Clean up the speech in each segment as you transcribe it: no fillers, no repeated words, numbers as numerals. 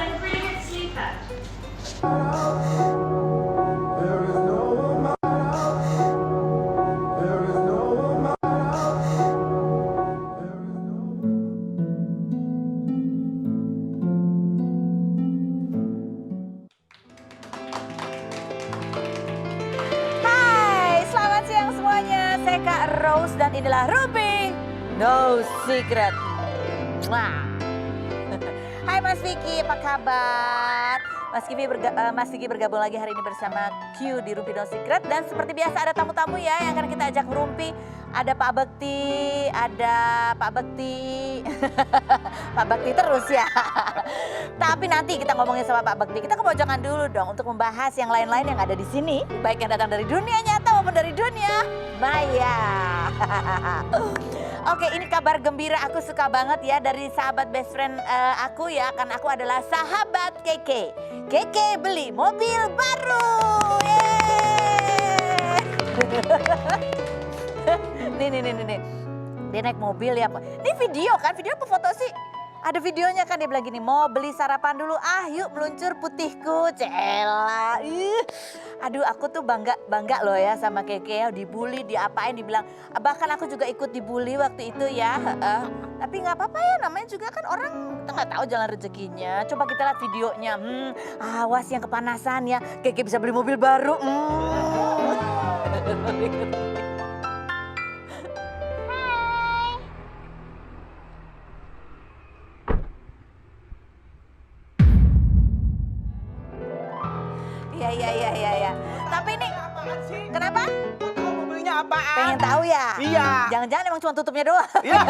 having a pretty good sleep, Hai, selamat siang semuanya. Saya Kak Rose dan inilah Ruby No Secret. Mwah. Hai Mas Vicky, apa kabar? Mas Vicky bergabung lagi hari ini bersama Q di Rumpi No Secret. Dan seperti biasa ada tamu-tamu ya yang akan kita ajak rumpi. Ada Pak Bekti, Pak Bekti terus ya. Tapi nanti kita ngomongin sama Pak Bekti. Kita ke pojokan dulu dong untuk membahas yang lain-lain yang ada di sini. Baik yang datang dari dunia nyata maupun dari dunia maya. Oke, ini kabar gembira, aku suka banget ya dari sahabat best friend aku ya. Kan aku adalah sahabat Keke. Keke beli mobil baru. Yeay. Nih. Dia naik mobil ya. Ini video kan? Video apa foto sih? Ada videonya kan, dia bilang gini, mau beli sarapan dulu, yuk meluncur putihku, cela. Aduh aku tuh bangga loh ya sama Keke, dibully, diapain, dibilang, bahkan aku juga ikut dibully waktu itu ya. Tapi nggak apa-apa ya, namanya juga kan orang kita nggak tahu jalan rezekinya. Coba kita lihat videonya, awas yang kepanasan ya, Keke bisa beli mobil baru. Iya. Tapi ini Apaan sih? kenapa? Mau tahu mobilnya apaan? Pengen tahu ya? Iya. Jangan-jangan emang cuma tutupnya doang. Iya.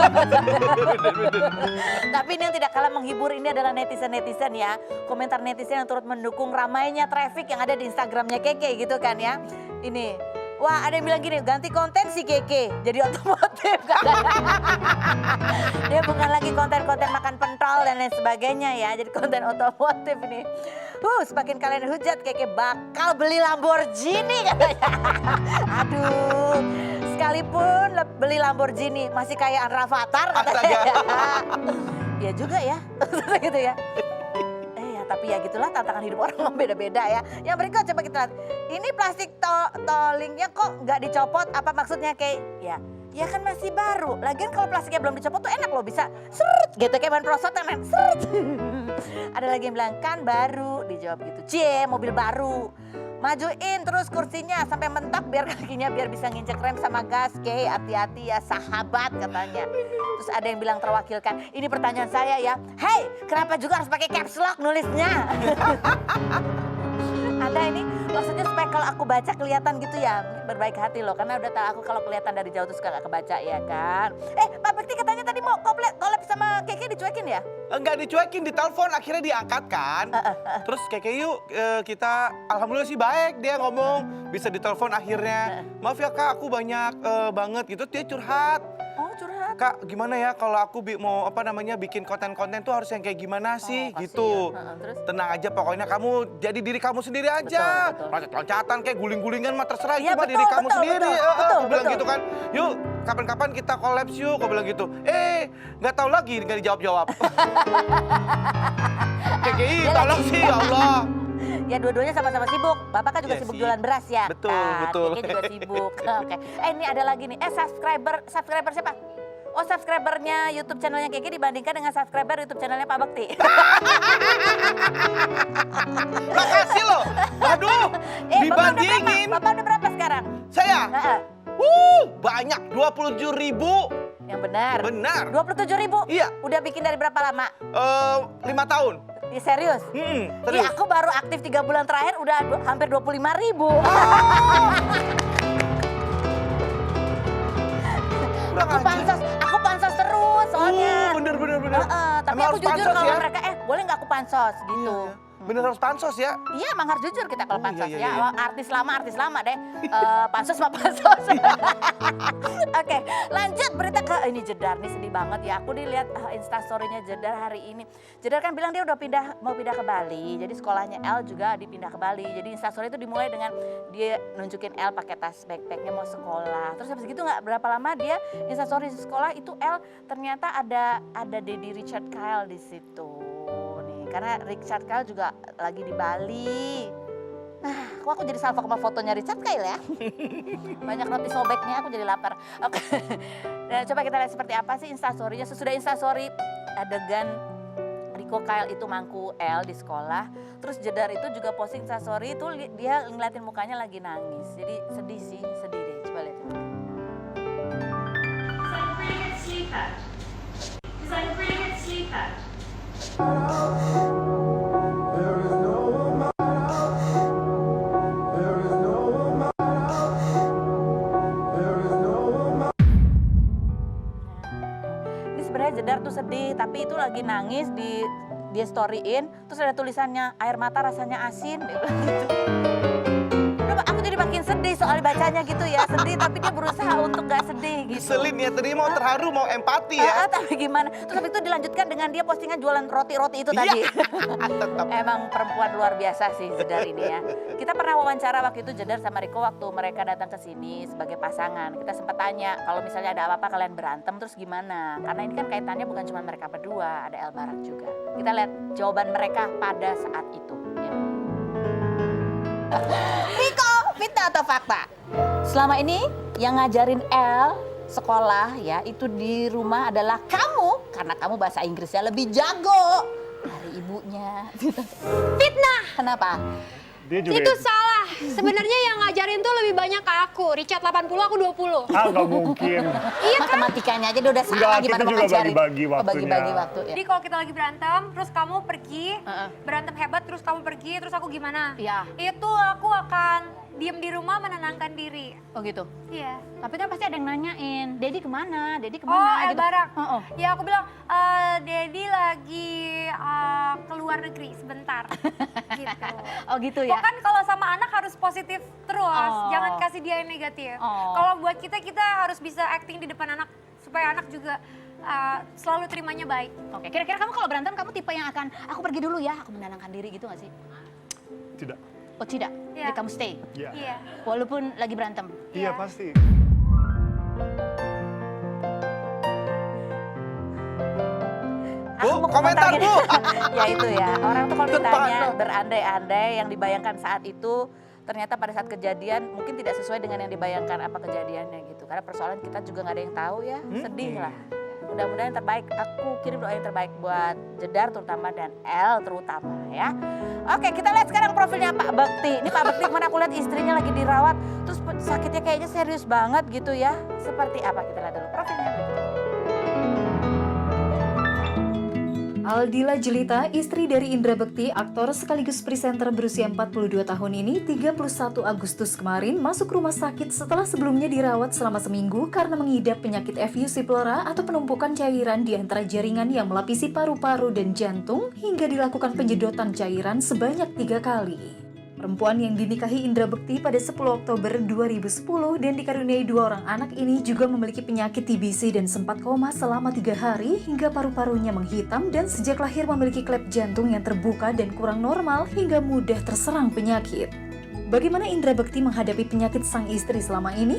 Tapi ini yang tidak kalah menghibur ini adalah netizen-netizen ya. Komentar netizen yang turut mendukung ramainya traffic yang ada di Instagramnya Keke gitu kan ya. Ini, wah ada yang bilang gini, ganti konten si Keke jadi otomotif katanya. Dia bukan lagi konten-konten makan pentol dan lain sebagainya ya, jadi konten otomotif ini. Semakin kalian hujat Keke bakal beli Lamborghini katanya. Aduh, sekalipun beli Lamborghini masih kayak Rafathar katanya. Iya juga ya, gitu ya. Tapi ya gitulah tantangan hidup orang beda-beda ya. Yang berikut coba kita lihat. Ini plastik tollingnya kok nggak dicopot, apa maksudnya kayak ya kan masih baru. Lagian kalau plastiknya belum dicopot tuh enak loh, bisa seret gitu kayak ban perosotan kan. Seret. Ada lagi yang bilang kan baru, dijawab gitu. Cie, mobil baru. Majuin terus kursinya sampai mentok biar kakinya biar bisa nginjek rem sama gas. Oke, hati-hati ya sahabat katanya. Terus ada yang bilang terwakilkan. Ini pertanyaan saya ya. Hey, kenapa juga harus pakai caps lock nulisnya? Ada ini maksudnya supaya kalau aku baca kelihatan gitu ya. Berbaik hati loh, karena udah tahu aku kalau kelihatan dari jauh tuh suka gak kebaca ya kan. Pak Bekti katanya tadi mau collab sama Keke dicuekin ya? Enggak dicuekin, ditelepon akhirnya diangkat kan. Terus Keke yuk kita, alhamdulillah sih baik dia ngomong. Bisa ditelepon akhirnya. Maaf ya Kak, aku banyak banget gitu. Dia curhat. Oh curhat. Kak gimana ya kalau aku mau bikin konten-konten tuh harus yang kayak gimana sih gitu. Terus? Tenang aja pokoknya kamu jadi diri kamu sendiri aja. Betul. Loncat-loncatan kayak guling-gulingan mah terserah, Iya, cuma betul, diri kamu betul, sendiri. betul, Aku bilang betul. gitu kan. Yuk kapan-kapan kita collabs yuk, aku bilang gitu. Nggak tahu lagi nggak dijawab-jawab. KKI Dia tolong lagi- sih ya Allah. Ya dua-duanya sama-sama sibuk. Bapak kan juga Iya sibuk sih. jualan beras ya. Betul, Kan? betul. Keke juga sibuk. Oke. Ini ada lagi nih. Subscriber siapa? Oh subscribernya YouTube channelnya Keke dibandingkan dengan subscriber YouTube channelnya Pak Bekti. Makasih loh. Waduh, dibandingin. Bapak udah berapa sekarang? Saya, Heeh. banyak 27.000. Yang benar. Benar. 27.000? Iya. Udah bikin dari berapa lama? 5 tahun. Ya, serius? Serius. Iya, aku baru aktif 3 bulan terakhir udah hampir 25.000. Aku pansos terus soalnya. Bener. Tapi Emang aku harus jujur pansos kalau ya? mereka boleh nggak aku pansos gitu. Iya. Bener harus pansos ya? Iya, emang harus jujur kita kalau Oh, pansos iya, ya. iya. Artis lama deh. Pansos mah pansos. Oke, lanjut berita ke ini Jedar nih sedih banget ya. Aku dilihat instastorynya Jedar hari ini. Jedar kan bilang dia udah mau pindah ke Bali. Jadi sekolahnya El juga dipindah ke Bali. Jadi instastory itu dimulai dengan dia nunjukin El pakai tas backpacknya mau sekolah. Terus habis gitu nggak berapa lama dia instastory di sekolah itu El ternyata ada Daddy Richard Kyle di situ. Karena Richard Kyle juga lagi di Bali. Kok aku jadi salvo sama fotonya Richard Kyle ya? Banyak roti sobeknya, aku jadi lapar. Oke, nah, coba kita lihat seperti apa sih instastorynya. Sesudah instastory adegan Rico Kyle itu mangku El di sekolah. Terus Jedar itu juga posting instastory itu dia ngeliatin mukanya lagi nangis. Jadi sedih deh. Coba lihat. He's like a pretty good sleeper. Ini sebenarnya Jedar tuh sedih, tapi itu lagi nangis dia storyin, terus ada tulisannya air mata rasanya asin, dia bilang gitu. Udah, aku jadi makin sedih soal bacanya gitu ya, sedih tapi dia berusaha untuk gak sedih gitu. Selin ya, tadi mau terharu, mau empati ya. Tapi gimana? Terus habis itu dilanjutkan dengan dia postingan jualan roti-roti itu tadi. Tetap. Emang perempuan luar biasa sih Jedar ini ya. Kita pernah wawancara waktu itu Jedar sama Riko waktu mereka datang ke sini sebagai pasangan. Kita sempat tanya kalau misalnya ada apa-apa kalian berantem terus gimana? Karena ini kan kaitannya bukan cuma mereka berdua, ada El Barak juga. Kita lihat jawaban mereka pada saat itu. Ya. Riko, fitnah atau fakta? Selama ini yang ngajarin El sekolah ya itu di rumah adalah kamu karena kamu bahasa Inggrisnya lebih jago dari ibunya. Fitnah. Kenapa? Dia juga Itu salah. Sebenarnya yang ngajarin tuh lebih banyak ke aku. Richard 80, aku 20. nggak mungkin. Iya kan? Matematikanya aja dia udah salah Enggak, gimana kita mau juga ngajarin. bagi-bagi Oh, waktunya. bagi-bagi waktu ya. Jadi kalau kita lagi berantem, terus kamu pergi, Heeh. berantem hebat, terus kamu pergi, terus aku gimana? Iya. Itu aku akan diem di rumah menenangkan diri. Oh gitu. Iya. Tapi kan pasti ada yang nanyain, Dedi kemana? Dedi Oh, kemana? El Barak. Oh. Ya aku bilang, Dedi lagi ke luar negeri sebentar. Gitu. Oh gitu ya. Kok kan kalau sama anak harus positif terus, Oh. jangan kasih dia yang negatif. Oh. Kalau buat kita harus bisa acting di depan anak supaya anak juga selalu terimanya baik. Oke, kira-kira kamu kalau berantem kamu tipe yang akan aku pergi dulu ya, aku menenangkan diri gitu gak sih? Tidak. Oh tidak, Iya. jadi kamu stay. Iya. Iya. Walaupun lagi berantem. Iya Iya. pasti. Aku Bu, mau komentar, gini. Bu. Ya itu ya, orang tuh kalau Depan, ditanya loh. berandai-andai yang dibayangkan saat itu ternyata pada saat kejadian mungkin tidak sesuai dengan yang dibayangkan apa kejadiannya gitu. Karena persoalan kita juga nggak ada yang tahu ya, sedih lah. Mudah-mudahan yang terbaik, aku kirim doa yang terbaik buat Jedar terutama dan El terutama ya. Oke, kita lihat sekarang profilnya Pak Bekti. Ini Pak Bekti kemana aku lihat istrinya lagi dirawat, terus sakitnya kayaknya serius banget gitu ya. Seperti apa kita lihat dulu profilnya berikut. Aldila Jelita, istri dari Indra Bekti, aktor sekaligus presenter berusia 42 tahun ini, 31 Agustus kemarin masuk rumah sakit setelah sebelumnya dirawat selama seminggu karena mengidap penyakit effusi plora atau penumpukan cairan di antara jaringan yang melapisi paru-paru dan jantung hingga dilakukan penyedotan cairan sebanyak 3 kali. Perempuan yang dinikahi Indra Bekti pada 10 Oktober 2010 dan dikaruniai 2 orang anak ini juga memiliki penyakit TBC dan sempat koma selama 3 hari hingga paru-parunya menghitam dan sejak lahir memiliki klep jantung yang terbuka dan kurang normal hingga mudah terserang penyakit. Bagaimana Indra Bekti menghadapi penyakit sang istri selama ini?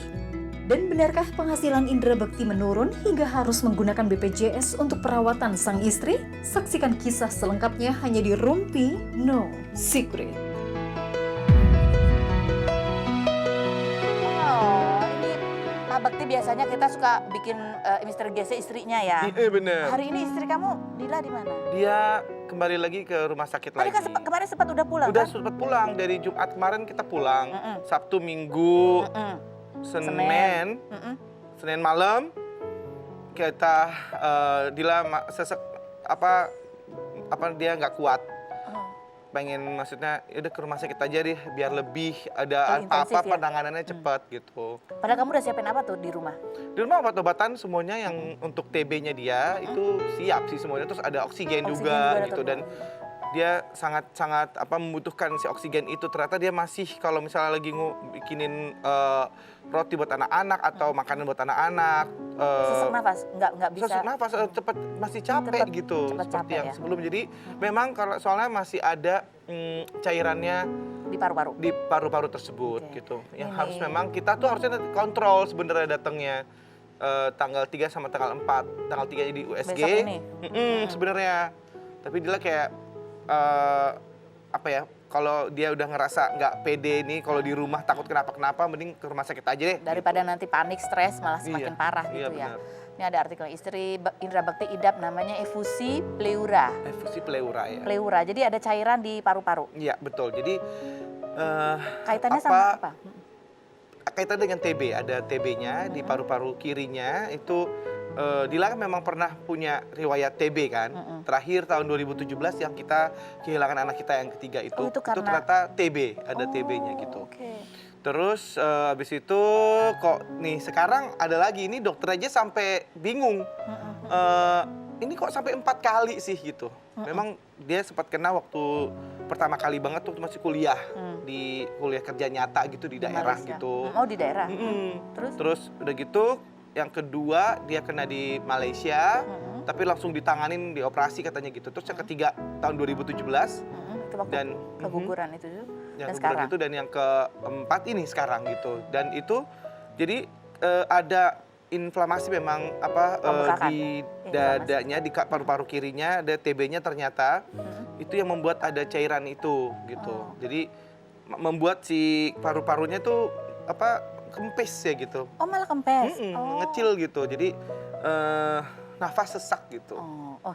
Dan benarkah penghasilan Indra Bekti menurun hingga harus menggunakan BPJS untuk perawatan sang istri? Saksikan kisah selengkapnya hanya di Rumpi No Secret. Pak Bekti biasanya kita suka bikin Mr. GC istrinya ya. Iya bener. Hari ini istri kamu Dila di mana? Dia kembali lagi ke rumah sakit Tadi lagi. kan kemarin sempat udah pulang Udah kan? sempat pulang, dari Jumat kemarin kita pulang. Mm-mm. Sabtu, Minggu, Mm-mm. Senin, Mm-mm. Senin malam kita dia nggak kuat. Oh. Pengen maksudnya udah ke rumah sakit aja deh biar lebih ada Intensif apa-apa ya? penanganannya cepat gitu. Padahal kamu udah siapin apa tuh di rumah? Di rumah obat-obatan semuanya yang untuk TB-nya dia itu siap sih semuanya, terus ada oksigen Oksigen juga juga ada gitu dan dia sangat membutuhkan si oksigen itu. Ternyata dia masih kalau misalnya lagi bikinin roti buat anak-anak atau makanan buat anak-anak. Sesak nafas, nggak bisa. Sesak nafas, cepet masih capek gitu. cepet Seperti capek yang ya. sebelum. Jadi memang kalau soalnya masih ada cairannya Di paru-paru. di paru-paru tersebut Oke. gitu. Yang Ini. harus memang kita tuh harusnya kontrol sebenarnya datangnya tanggal 3 sama tanggal 4. Tanggal 3 di USG. Besok ini? Sebenarnya. Tapi dia kayak kalau dia udah ngerasa nggak pede nih kalau di rumah takut kenapa-kenapa mending ke rumah sakit aja deh. Daripada nanti panik, stres, malah semakin Iya, parah iya, gitu ya. benar. Ini ada artikel istri Indra Bekti idap namanya efusi pleura. Efusi pleura ya. Pleura, jadi ada cairan di paru-paru. Iya betul. Jadi Kaitannya sama apa? kaitannya dengan TB, ada TB-nya di paru-paru kirinya itu Dila kan memang pernah punya riwayat TB kan. Terakhir tahun 2017 yang kita kehilangan anak kita yang ketiga itu, Oh, itu karena- ternyata TB, ada TB-nya gitu. Oke. Terus habis itu kok nih sekarang ada lagi, ini dokter aja sampai bingung. Ini kok sampai 4 kali sih gitu. Memang dia sempat kena waktu pertama kali banget waktu masih kuliah. Di kuliah kerja nyata gitu di daerah Malaysia. gitu. Oh, di daerah. Terus? Terus udah gitu yang kedua dia kena di Malaysia. Tapi langsung ditanganin, dioperasi katanya gitu. Terus yang ketiga tahun 2017. Itu waktu Dan- keguguran itu tuh. Yang Dan kemudian sekarang. itu dan yang keempat ini sekarang gitu. Dan itu jadi ada inflamasi memang Pembengkakan. di Inflamasi. dadanya, di paru-paru kirinya ada TB-nya ternyata. Itu yang membuat ada cairan itu gitu. Jadi membuat si paru-parunya tuh kempes ya gitu. Oh, malah kempes. Oh. Ngecil gitu. Jadi nafas sesak gitu. Oh,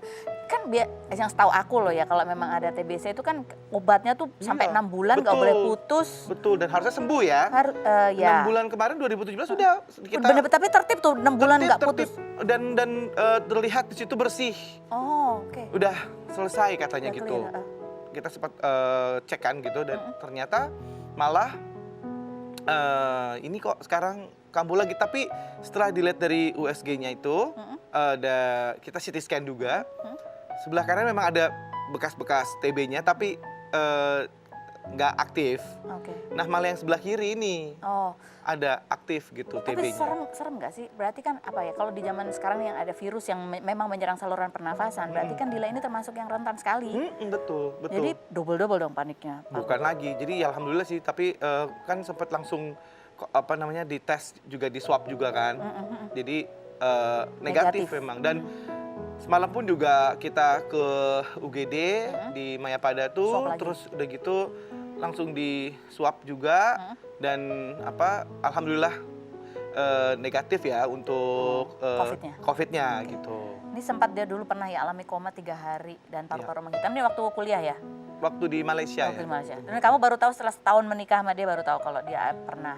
kan yang setahu aku loh ya, kalau memang ada TBC itu kan obatnya tuh sampai 6 bulan nggak betul. boleh putus. Betul, dan harusnya sembuh ya. Ya. 6 bulan kemarin 2017 sudah kita Bener, tapi tertib tuh 6 bulan nggak tertib, putus. dan terlihat di situ bersih. Oh, oke. Udah selesai katanya Udah gitu. clear, Kita sempat cek kan gitu dan ternyata malah ini kok sekarang kambuh lagi. Tapi setelah dilihat dari USG-nya itu kita CT scan juga. Sebelah kanan memang ada bekas-bekas TB-nya tapi nggak aktif. Oke. Nah malah yang sebelah kiri ini Oh, ada aktif gitu tapi TB-nya. serem nggak sih? Berarti kan apa ya? Kalau di zaman sekarang yang ada virus yang memang menyerang saluran pernafasan, berarti kan Dila ini termasuk yang rentan sekali. Betul, betul. Jadi double dong paniknya. Bukan lagi, jadi ya alhamdulillah sih, tapi kan sempat langsung dites juga, di swab juga kan. Jadi negatif memang. Dan semalam pun juga kita ke UGD di Mayapada Swab tuh, lagi. terus udah gitu langsung di swab juga dan alhamdulillah negatif ya untuk COVID-nya gitu. Ini sempat dia dulu pernah ya alami koma 3 hari dan paru-paru Iya. menghitam. Ini waktu kuliah ya? Waktu di Malaysia Waktu ya. di Malaysia. Dan kamu baru tahu setelah setahun menikah sama dia, baru tahu kalau dia pernah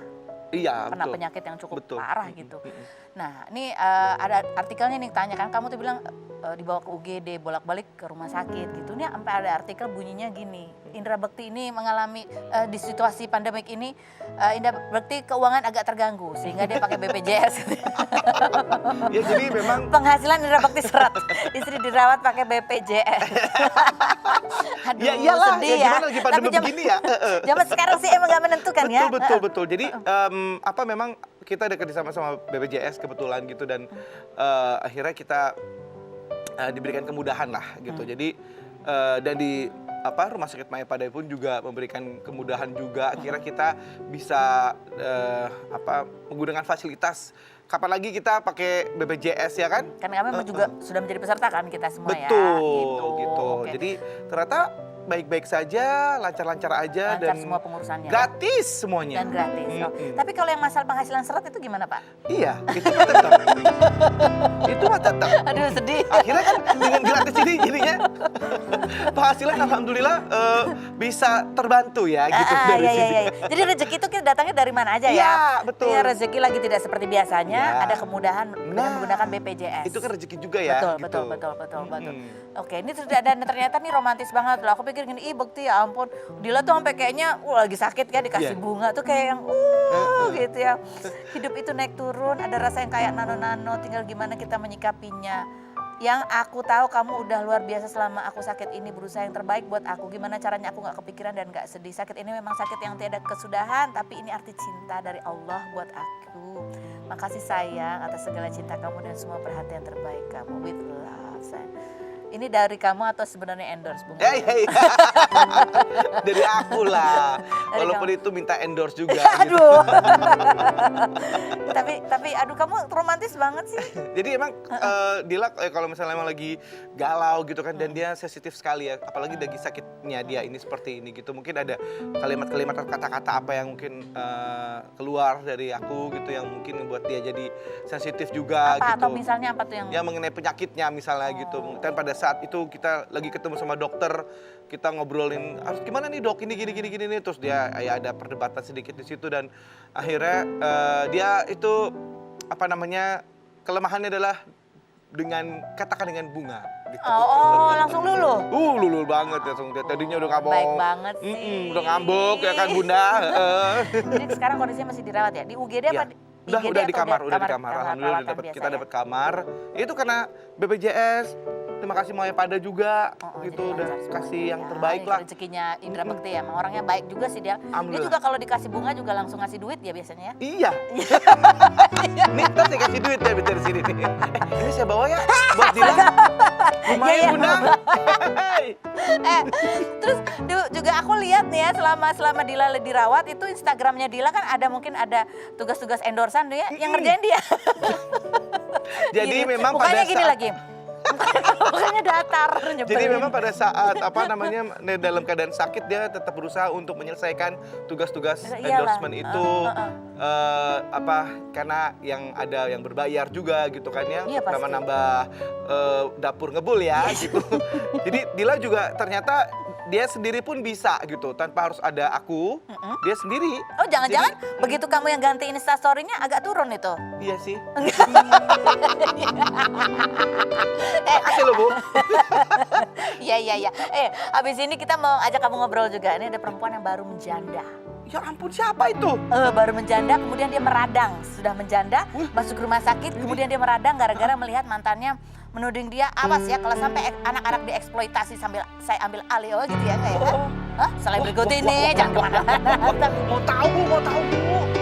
Iya, kena betul. penyakit yang cukup Betul. parah gitu. Nah, ini ada artikelnya nih, tanya kan, kamu tuh bilang dibawa ke UGD, bolak-balik ke rumah sakit gitu. Ini sampai ada artikel bunyinya gini, Indra Bekti ini mengalami di situasi pandemik ini, Indra Bekti keuangan agak terganggu sehingga dia pakai BPJS. Ya jadi memang Penghasilan Indra Bekti seret, istri dirawat pakai BPJS. Aduh, ya iyalah, sedih ya gimana lagi pandemi zaman- begini ya. Zaman sekarang sih emang gak menentukan ya. Betul. Jadi memang kita ada kerjasama sama BPJS kebetulan gitu dan akhirnya kita diberikan kemudahan lah gitu. Jadi dan di Rumah Sakit Mayapada pun juga memberikan kemudahan juga. Akhirnya kita bisa menggunakan fasilitas. Kapan lagi kita pakai BPJS ya kan? Kan kami juga sudah menjadi peserta kan kita semua ya. Betul gitu. Oke. Jadi ternyata baik-baik saja, lancar-lancar aja Lancar dan semua pengurusannya. gratis semuanya. Dan gratis. Oh. Tapi kalau yang masalah penghasilan seret itu gimana Pak? Iya, itu mah tetap. Itu mah tetap. Aduh sedih. Akhirnya kan dengan gratis ini jadinya penghasilan alhamdulillah bisa terbantu ya gitu dari Iya, sini. iya. Jadi rezeki itu kita datangnya dari mana aja ya? Iya, betul. Iya, rezeki lagi tidak seperti biasanya, Iya. ada kemudahan dengan Nah, menggunakan BPJS. Itu kan rezeki juga ya. Betul, gitu. betul. Oke, ini dan ternyata nih romantis banget loh. Aku pikir gini, ih Bekti ya ampun. Dila tuh sampai kayaknya lagi sakit kan dikasih Iya. bunga tuh kayak yang gitu ya. Hidup itu naik turun, ada rasa yang kayak nano-nano, tinggal gimana kita menyikapinya. Yang aku tahu kamu udah luar biasa selama aku sakit ini, berusaha yang terbaik buat aku. Gimana caranya aku gak kepikiran dan gak sedih. Sakit ini memang sakit yang tiada kesudahan, tapi ini arti cinta dari Allah buat aku. Makasih sayang atas segala cinta kamu dan semua perhatian terbaik kamu. With love, sayang. Ini dari kamu atau sebenarnya endorse, Bung? Dari aku lah. Dari Walaupun kamu. itu minta endorse juga. Aduh. tapi aduh kamu romantis banget sih. Jadi emang Dila kalau misalnya emang lagi galau gitu kan dan dia sensitif sekali ya, apalagi lagi sakitnya dia ini seperti ini gitu. Mungkin ada kalimat-kalimat atau kata-kata apa yang mungkin keluar dari aku gitu yang mungkin membuat dia jadi sensitif juga Apa gitu. atau misalnya apa tuh yang Ya mengenai penyakitnya misalnya gitu. Dan pada saat itu kita lagi ketemu sama dokter, kita ngobrolin harus gimana nih dok, ini gini nih, terus dia ya ada perdebatan sedikit di situ dan akhirnya dia itu apa namanya, kelemahannya adalah katakan dengan bunga gitu. Oh, langsung lulu. Lulu banget ya, langsung dia tadinya udah ngambek. Baik banget sih. Udah ngambek ya kan bunda. Jadi sekarang kondisinya masih dirawat ya? Di UGD Iya. apa? Udah di kamar. Alhamdulillah perawatan biasa kita ya? dapat kamar. Itu karena BPJS. Terima kasih Maya Pada juga jadi gitu udah lancar semua. kasih yang Ya, terbaik ini lah. Rezekinya Indra Bekti ya, emang orangnya baik juga sih dia. Dia Alhamdulillah. juga kalau dikasih bunga juga langsung ngasih duit ya biasanya ya. Iya. Nih terus saya kasih duit ya dari sini nih. Ini saya bawa ya buat Dila. Lumayan Iya, iya. bunda. Terus juga aku lihat nih ya selama Dila dirawat itu Instagramnya Dila kan mungkin ada tugas-tugas endorsan dia yang ngerjain dia. Jadi Gini, memang mukanya pada gini saat lagi. Mukanya datar. Jadi nyebelin. memang pada saat dalam keadaan sakit dia tetap berusaha untuk menyelesaikan tugas-tugas Iyalah. endorsement itu karena yang ada yang berbayar juga gitu kan ya, Iya, pasti. nambah dapur ngebul ya gitu. Jadi Dila juga ternyata dia sendiri pun bisa gitu tanpa harus ada aku, dia sendiri. Oh jangan-jangan begitu kamu yang gantiin instastory-nya agak turun itu. Iya sih. Makasih loh Bu. Iya. Habis ini kita mau ajak kamu ngobrol juga. Ini ada perempuan yang baru menjanda. Ya ampun siapa itu? Baru menjanda, kemudian dia meradang. Sudah menjanda, masuk rumah sakit, kemudian dia meradang gara-gara melihat mantannya menuding dia, awas ya kalau sampai anak-anak dieksploitasi sambil saya ambil alih. Oh gitu ya kayak kan? Hah? Selain berikut ini, jangan kemana-mana. Mau tahu Bu.